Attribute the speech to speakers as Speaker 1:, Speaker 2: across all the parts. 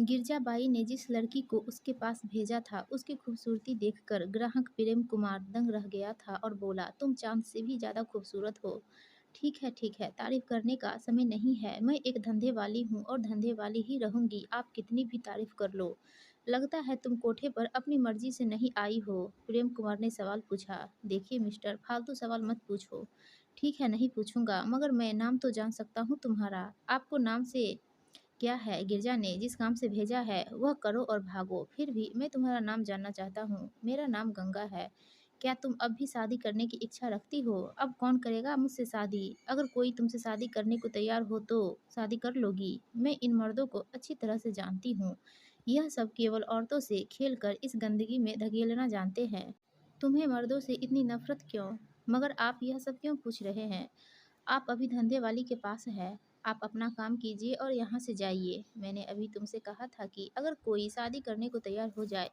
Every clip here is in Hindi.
Speaker 1: गिरजाबाई ने जिस लड़की को उसके पास भेजा था, उसकी खूबसूरती देखकर ग्राहक प्रेम कुमार दंग रह गया था और बोला, तुम चाँद से भी ज़्यादा खूबसूरत हो। ठीक है, तारीफ़ करने का समय नहीं है। मैं एक धंधे वाली हूँ और धंधे वाली ही रहूँगी, आप कितनी भी तारीफ़ कर लो। लगता है तुम कोठे पर अपनी मर्ज़ी से नहीं आई हो। प्रेम कुमार ने सवाल पूछा। देखिए मिस्टर, फालतू सवाल मत पूछो। ठीक है, नहीं पूछूँगा, मगर मैं नाम तो जान सकता हूँ तुम्हारा। आपको नाम से क्या है? गिरजा ने जिस काम से भेजा है वह करो और भागो। फिर भी मैं तुम्हारा नाम जानना चाहता हूँ। मेरा नाम गंगा है। क्या तुम अब भी शादी करने की इच्छा रखती हो? अब कौन करेगा मुझसे शादी? अगर कोई तुमसे शादी करने को तैयार हो तो शादी कर लोगी। मैं इन मर्दों को अच्छी तरह से जानती हूँ। यह सब केवल औरतों से खेल कर इस गंदगी में धकेलना जानते हैं। तुम्हें मर्दों से इतनी नफरत क्यों? मगर आप यह सब क्यों पूछ रहे हैं? आप अभी धंधे वाली के पास है। आप अपना काम कीजिए और यहाँ से जाइए। मैंने अभी तुमसे कहा था कि अगर कोई शादी करने को तैयार हो जाए,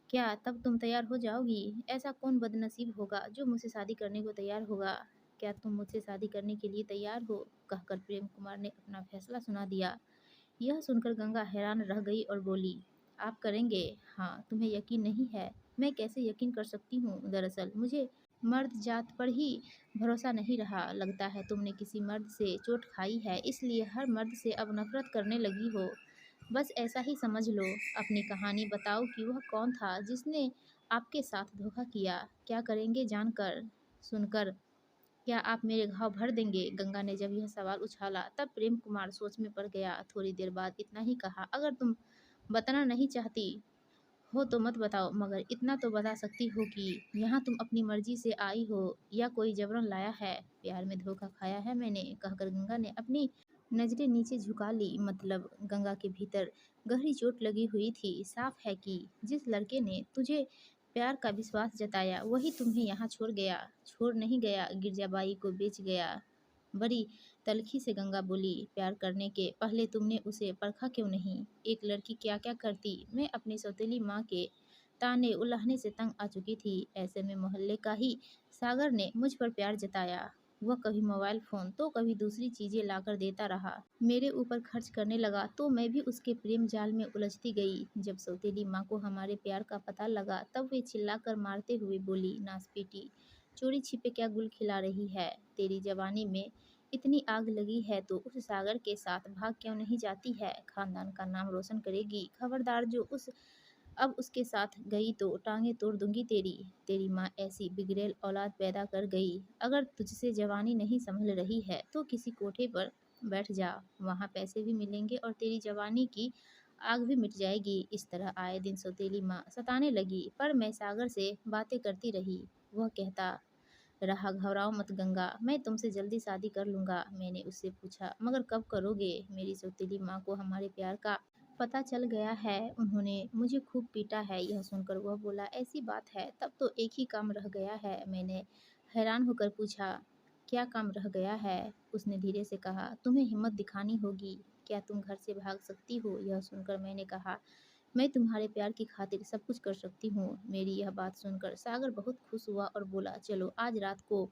Speaker 1: क्या तब तुम तैयार हो जाओगी? ऐसा कौन बदनसीब होगा जो मुझसे शादी करने को तैयार होगा? क्या तुम मुझसे शादी करने के लिए तैयार हो? कहकर प्रेम कुमार ने अपना फैसला सुना दिया। यह सुनकर गंगा हैरान रह गई और बोली, आप करेंगे? हाँ, तुम्हें यकीन नहीं है? मैं कैसे यकीन कर सकती हूँ? दरअसल मुझे मर्द जात पर ही भरोसा नहीं रहा। लगता है तुमने किसी मर्द से चोट खाई है, इसलिए हर मर्द से अब नफरत करने लगी हो। बस ऐसा ही समझ लो। अपनी कहानी बताओ कि वह कौन था जिसने आपके साथ धोखा किया? क्या करेंगे जानकर? सुनकर क्या आप मेरे घाव भर देंगे? गंगा ने जब यह सवाल उछाला तब प्रेम कुमार सोच में पड़ गया। थोड़ी देर बाद इतना ही कहा, अगर तुम बताना नहीं चाहती हो तो मत बताओ, मगर इतना तो बता सकती हो कि यहाँ तुम अपनी मर्जी से आई हो या कोई जबरन लाया है। प्यार में धोखा खाया है मैंने, कहकर गंगा ने अपनी नजरें नीचे झुका ली। मतलब गंगा के भीतर गहरी चोट लगी हुई थी। साफ है कि जिस लड़के ने तुझे प्यार का विश्वास जताया वही तुम्हें यहाँ छोड़ गया। छोड़ नहीं गया, गिरजाबाई को बेच गया। बड़ी तल्खी से गंगा बोली, प्यार करने के पहले तुमने उसे परखा क्यों नहीं? एक लड़की क्या क्या करती? मैं अपनी सौतेली माँ के ताने उलाहने से तंग आ चुकी थी। ऐसे में मोहल्ले का ही सागर ने मुझ पर प्यार जताया। वह कभी मोबाइल फ़ोन तो कभी दूसरी चीज़ें लाकर देता रहा। मेरे ऊपर खर्च करने लगा तो मैं भी उसके प्रेम जाल में उलझती गई। जब सौतेली माँ को हमारे प्यार का पता लगा तब वे चिल्लाकर मारते हुए बोली, नासपीटी, चोरी छिपे क्या गुल खिला रही है? तेरी जवानी में इतनी आग लगी है तो उस सागर के साथ भाग क्यों नहीं जाती है? खानदान का नाम रोशन करेगी। खबरदार जो उस अब उसके साथ गई तो टांगे तोड़ दूंगी तेरी। तेरी माँ ऐसी बिगड़ैल औलाद पैदा कर गई। अगर तुझसे जवानी नहीं संभल रही है तो किसी कोठे पर बैठ जा, वहाँ पैसे भी मिलेंगे और तेरी जवानी की आग भी मिट जाएगी। इस तरह आए दिन सौतेली माँ सताने लगी, पर मैं सागर से बातें करती रही। वह कहता रहा, घबराओ मत गंगा, मैं तुमसे जल्दी शादी कर लूँगा। मैंने उससे पूछा, मगर कब करोगे? मेरी सौतेली माँ को हमारे प्यार का पता चल गया है, उन्होंने मुझे खूब पीटा है। यह सुनकर वह बोला, ऐसी बात है, तब तो एक ही काम रह गया है। मैंने हैरान होकर पूछा, क्या काम रह गया है? उसने धीरे से कहा, तुम्हें हिम्मत दिखानी होगी। क्या तुम घर से भाग सकती हो? यह सुनकर मैंने कहा, मैं तुम्हारे प्यार की खातिर सब कुछ कर सकती हूँ। मेरी यह बात सुनकर सागर बहुत खुश हुआ और बोला, चलो आज रात को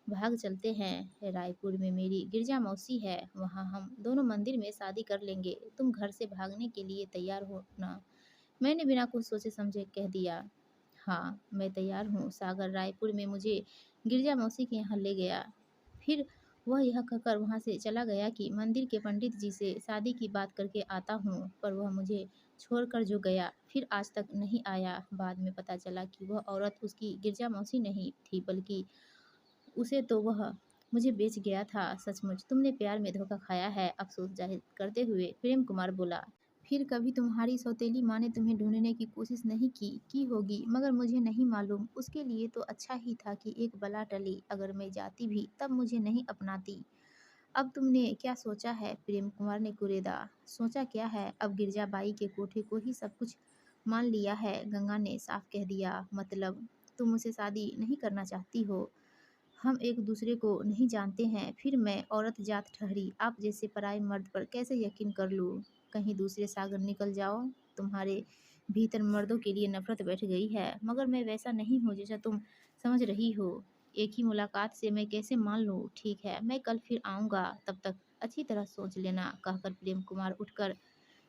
Speaker 1: भाग चलते हैं। रायपुर में मेरी गिरजा मौसी है, वहाँ हम दोनों मंदिर में शादी कर लेंगे। तुम घर से भागने के लिए तैयार हो ना? मैंने बिना कुछ सोचे समझे कह दिया, हाँ मैं तैयार हूँ। सागर रायपुर में मुझे गिरजा मौसी के यहाँ ले गया। फिर वह यह कहकर वहाँ से चला गया कि मंदिर के पंडित जी से शादी की बात करके आता हूँ, पर वह मुझे छोड़कर जो गया फिर आज तक नहीं आया। बाद में पता चला कि वह औरत उसकी गिरजा मौसी नहीं थी, बल्कि उसे तो वह मुझे बेच गया था। सचमुच तुमने प्यार में धोखा खाया है, अफसोस जाहिर करते हुए प्रेम कुमार बोला। फिर कभी तुम्हारी सौतेली माँ ने तुम्हें ढूंढने की कोशिश नहीं की होगी, मगर मुझे नहीं मालूम। उसके लिए तो अच्छा ही था कि एक बला टली। अगर मैं जाती भी तब मुझे नहीं अपनाती। अब तुमने क्या सोचा है? प्रेम कुमार ने कुरेदा। सोचा क्या है, अब गिरजाबाई के कोठे को ही सब कुछ मान लिया है। गंगा ने साफ कह दिया, मतलब तुम मुझसे शादी नहीं करना चाहती हो? हम एक दूसरे को नहीं जानते हैं, फिर मैं औरत जात ठहरी। आप जैसे पराये मर्द पर कैसे यकीन कर लूँ? कहीं दूसरे सागर निकल जाओ। तुम्हारे भीतर मर्दों के लिए नफरत बैठ गई है, मगर मैं वैसा नहीं हूँ जैसा तुम समझ रही हो। एक ही मुलाकात से मैं कैसे मान लूँ? ठीक है, मैं कल फिर आऊँगा, तब तक अच्छी तरह सोच लेना। कहकर प्रेम कुमार उठकर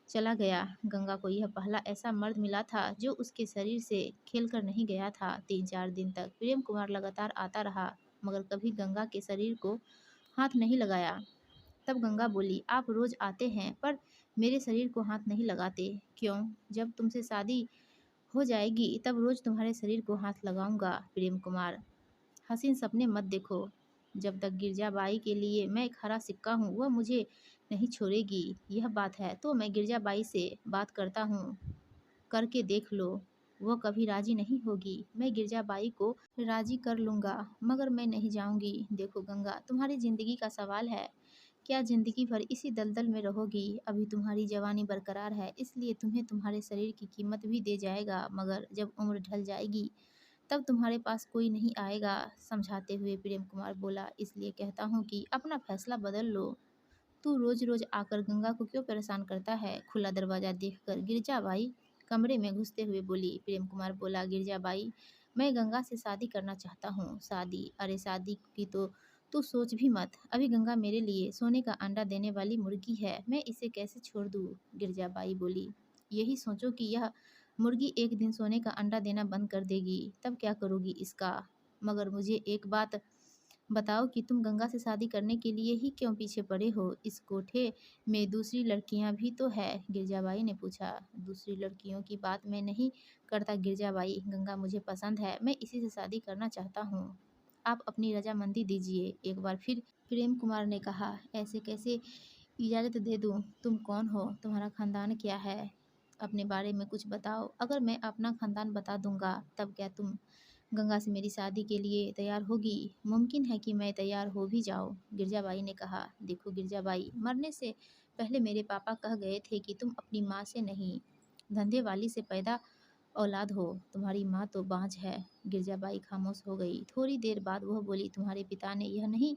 Speaker 1: चला गया। गंगा को यह पहला ऐसा मर्द मिला था जो उसके शरीर से खेलकर नहीं गया था। 3-4 दिन तक प्रेम कुमार लगातार आता रहा, मगर कभी गंगा के शरीर को हाथ नहीं लगाया। तब गंगा बोली, आप रोज आते हैं पर मेरे शरीर को हाथ नहीं लगाते, क्यों? जब तुमसे शादी हो जाएगी तब रोज तुम्हारे शरीर को हाथ लगाऊंगा। प्रेम कुमार, हसीन सपने मत देखो। जब तक गिरजाबाई के लिए मैं एक हरा सिक्का हूँ, वह मुझे नहीं छोड़ेगी। यह बात है तो मैं गिरजाबाई से बात करता हूँ, करके देख लो। वह कभी राजी नहीं होगी। मैं गिरजाबाई को राजी कर लूँगा, मगर मैं नहीं जाऊँगी। देखो गंगा, तुम्हारी ज़िंदगी का सवाल है। क्या ज़िंदगी भर इसी दलदल में रहोगी? अभी तुम्हारी जवानी बरकरार है, इसलिए तुम्हें तुम्हारे शरीर की कीमत भी दे जाएगा, मगर जब उम्र ढल जाएगी तब तुम्हारे पास कोई नहीं आएगा। समझाते हुए प्रेम कुमार बोला, इसलिए कहता हूँ कि अपना फैसला बदल लो। तू रोज रोज आकर गंगा को क्यों परेशान करता है? खुला दरवाजा देखकर गिरजाबाई कमरे में घुसते हुए बोली। प्रेम कुमार बोला, गिरजाबाई, मैं गंगा से शादी करना चाहता हूँ। शादी? अरे शादी की तो तू सोच भी मत। अभी गंगा मेरे लिए सोने का अंडा देने वाली मुर्गी है, मैं इसे कैसे छोड़ दूँ? गिरजाबाई बोली, यही सोचो कि यह मुर्गी एक दिन सोने का अंडा देना बंद कर देगी, तब क्या करोगी इसका? मगर मुझे एक बात बताओ कि तुम गंगा से शादी करने के लिए ही क्यों पीछे पड़े हो? इस कोठे में दूसरी लड़कियां भी तो है, गिरजाबाई ने पूछा। दूसरी लड़कियों की बात मैं नहीं करता गिरजाबाई, गंगा मुझे पसंद है, मैं इसी से शादी करना चाहता हूँ। आप अपनी रजामंदी दीजिए। एक बार फिर प्रेम कुमार ने कहा, ऐसे कैसे इजाज़त दे दूँ? तुम कौन हो? तुम्हारा खानदान क्या है? अपने बारे में कुछ बताओ। अगर मैं अपना खानदान बता दूंगा तब क्या तुम गंगा से मेरी शादी के लिए तैयार होगी? मुमकिन है कि मैं तैयार हो भी जाऊं। गिरजाबाई ने कहा, देखो गिरजाबाई, मरने से पहले मेरे पापा कह गए थे कि तुम अपनी माँ से नहीं, धंधे वाली से पैदा औलाद हो। तुम्हारी माँ तो बांझ है। गिरजाबाई खामोश हो गई। थोड़ी देर बाद वह बोली, तुम्हारे पिता ने यह नहीं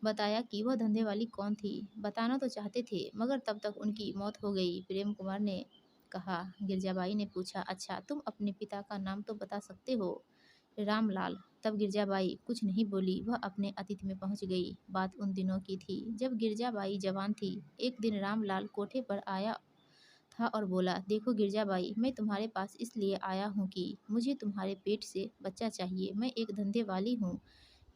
Speaker 1: बताया कि वह धंधे वाली कौन थी? बताना तो चाहते थे, मगर तब तक उनकी मौत हो गई। प्रेम कुमार ने कहा। गिरजाबाई ने पूछा, अच्छा तुम अपने पिता का नाम तो बता सकते हो? रामलाल। तब गिरजाबाई कुछ नहीं बोली, वह अपने अतीत में पहुंच गई। बात उन दिनों की थी जब गिरजाबाई जवान थी। एक दिन रामलाल कोठे पर आया था और बोला, देखो गिरजाबाई, मैं तुम्हारे पास इसलिए आया हूँ कि मुझे तुम्हारे पेट से बच्चा चाहिए। मैं एक धंधे वाली हूँ।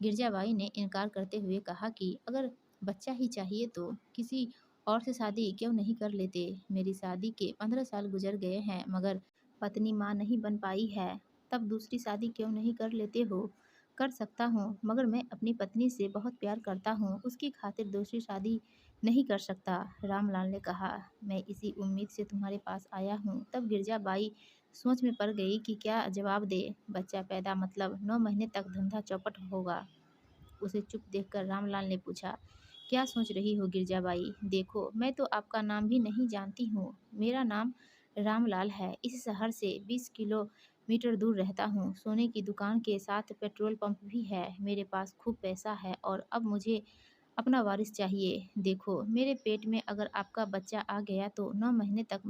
Speaker 1: गिरजाबाई ने इनकार करते हुए कहा कि अगर बच्चा ही चाहिए तो किसी और से शादी क्यों नहीं कर लेते? मेरी शादी के 15 साल गुजर गए हैं, मगर पत्नी माँ नहीं बन पाई है। तब दूसरी शादी क्यों नहीं कर लेते हो? कर सकता हूँ, मगर मैं अपनी पत्नी से बहुत प्यार करता हूँ, उसकी खातिर दूसरी शादी नहीं कर सकता। रामलाल ने कहा, मैं इसी उम्मीद से तुम्हारे पास आया हूँ। तब गिरजाबाई सोच में पड़ गई कि क्या जवाब दे। बच्चा पैदा मतलब 9 महीने तक धंधा चौपट होगा। उसे चुप देखकर रामलाल ने पूछा, क्या सोच रही हो गिरजाबाई? देखो, मैं तो आपका नाम भी नहीं जानती हूँ। मेरा नाम रामलाल है। इस शहर से 20 किलोमीटर दूर रहता हूँ। सोने की दुकान के साथ पेट्रोल पंप भी है। मेरे पास खूब पैसा है और अब मुझे अपना वारिस चाहिए। देखो, मेरे पेट में अगर आपका बच्चा आ गया तो 9 महीने तक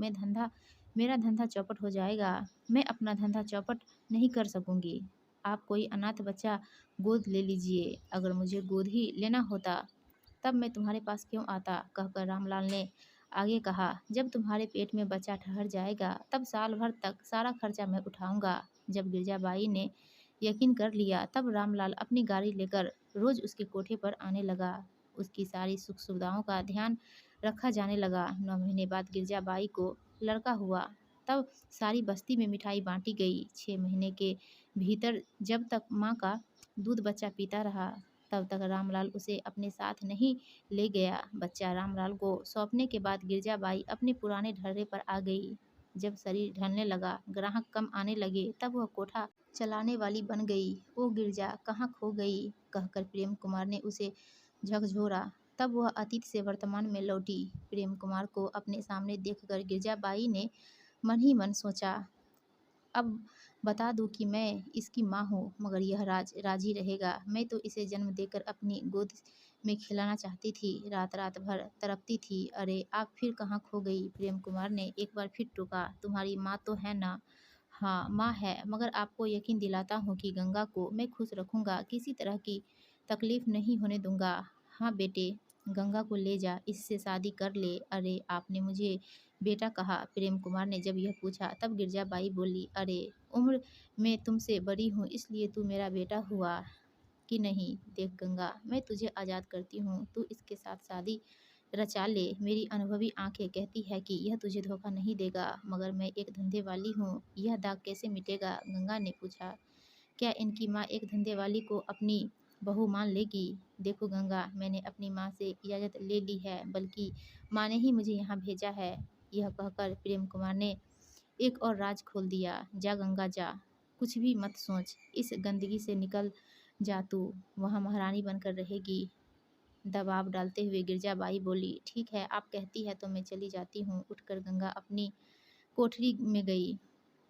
Speaker 1: मेरा धंधा चौपट हो जाएगा। मैं अपना धंधा चौपट नहीं कर सकूंगी। आप कोई अनाथ बच्चा गोद ले लीजिए। अगर मुझे गोद ही लेना होता तब मैं तुम्हारे पास क्यों आता? कहकर रामलाल ने आगे कहा, जब तुम्हारे पेट में बच्चा ठहर जाएगा तब साल भर तक सारा खर्चा मैं उठाऊंगा। जब गिरजाबाई ने यकीन कर लिया तब रामलाल अपनी गाड़ी लेकर रोज उसके कोठे पर आने लगा। उसकी सारी सुख सुविधाओं का ध्यान रखा जाने लगा। 9 महीने बाद गिरजाबाई को लड़का हुआ। तब सारी बस्ती में मिठाई बांटी गई। 6 महीने के भीतर जब तक माँ का दूध बच्चा पीता रहा तब तक रामलाल उसे अपने साथ नहीं ले गया। बच्चा रामलाल को सौंपने के बाद गिरजाबाई अपने पुराने ढर्रे पर आ गई। जब शरीर ढलने लगा, ग्राहक कम आने लगे, तब वह कोठा चलाने वाली बन गई। ओ गिरजा, कहाँ खो गई? कहकर प्रेम कुमार ने उसे झकझोरा। तब वह अतीत से वर्तमान में लौटी। प्रेम कुमार को अपने सामने देखकर गिरजाबाई ने मन ही मन सोचा, अब बता दूं कि मैं इसकी माँ हूँ, मगर यह राजी रहेगा। मैं तो इसे जन्म देकर अपनी गोद में खिलाना चाहती थी। रात रात भर तड़पती थी। अरे आप फिर कहाँ खो गई? प्रेम कुमार ने एक बार फिर टोका। तुम्हारी माँ तो है ना? हाँ माँ है, मगर आपको यकीन दिलाता हूँ कि गंगा को मैं खुश रखूँगा, किसी तरह की तकलीफ नहीं होने दूंगा। हाँ बेटे, गंगा को ले जा, इससे शादी कर ले। अरे आपने मुझे बेटा कहा? प्रेम कुमार ने जब यह पूछा तब गिरजाबाई बोली, अरे उम्र में तुमसे बड़ी हूँ इसलिए तू मेरा बेटा हुआ कि नहीं। देख गंगा, मैं तुझे आज़ाद करती हूँ, तू इसके साथ शादी रचा ले। मेरी अनुभवी आंखें कहती है कि यह तुझे धोखा नहीं देगा, मगर मैं एक धंधे वाली हूँ, यह दाग कैसे मिटेगा? गंगा ने पूछा। क्या इनकी माँ एक धंधे वाली को अपनी बहू मान लेगी? देखो गंगा, मैंने अपनी माँ से इजाज़त ले ली है, बल्कि माँ ने ही मुझे यहाँ भेजा है। यह कहकर प्रेम कुमार ने एक और राज खोल दिया। जा गंगा जा, कुछ भी मत सोच, इस गंदगी से निकल जा, तू वहाँ महारानी बनकर रहेगी। दबाव डालते हुए गिरजाबाई बोली, ठीक है, आप कहती है तो मैं चली जाती हूँ। उठकर गंगा अपनी कोठरी में गई।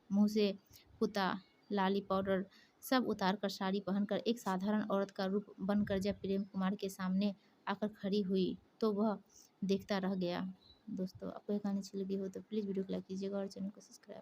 Speaker 1: मुँह से पुता, लाली पाउडर सब उतार कर साड़ी पहनकर एक साधारण औरत का रूप बनकर जब प्रेम कुमार के सामने आकर खड़ी हुई तो वह देखता रह गया। दोस्तों, आपको ये कहानी अच्छी लगी हो तो प्लीज़ वीडियो को लाइक कीजिएगा और चैनल को सब्सक्राइब